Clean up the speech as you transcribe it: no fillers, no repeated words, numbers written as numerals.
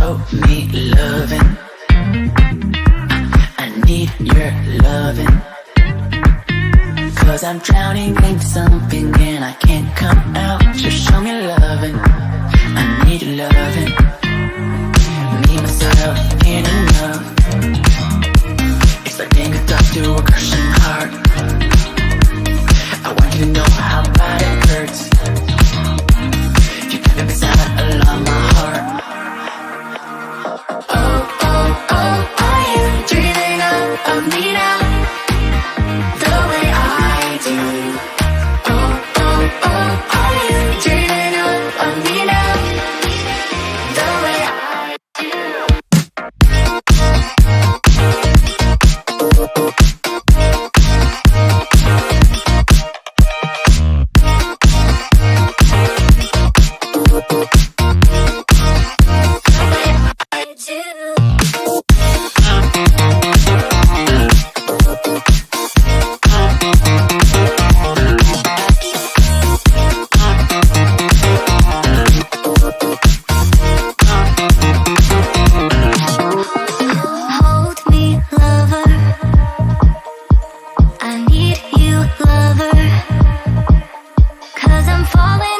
show me loving. I need your loving. 'Cause I'm drowning in something and I can't come out. Just show me loving. I need your loving. Me, myself, ain't enough. It's like being a dog to a crushing heart. I want you to know how bad it hurts. You got me beside along my heart. Oh, oh, oh, are you dreaming of me now? The way I do. Oh, oh, oh, are you dreaming of me now? The way I do. Hold me, lover. I need you, lover. 'Cause I'm falling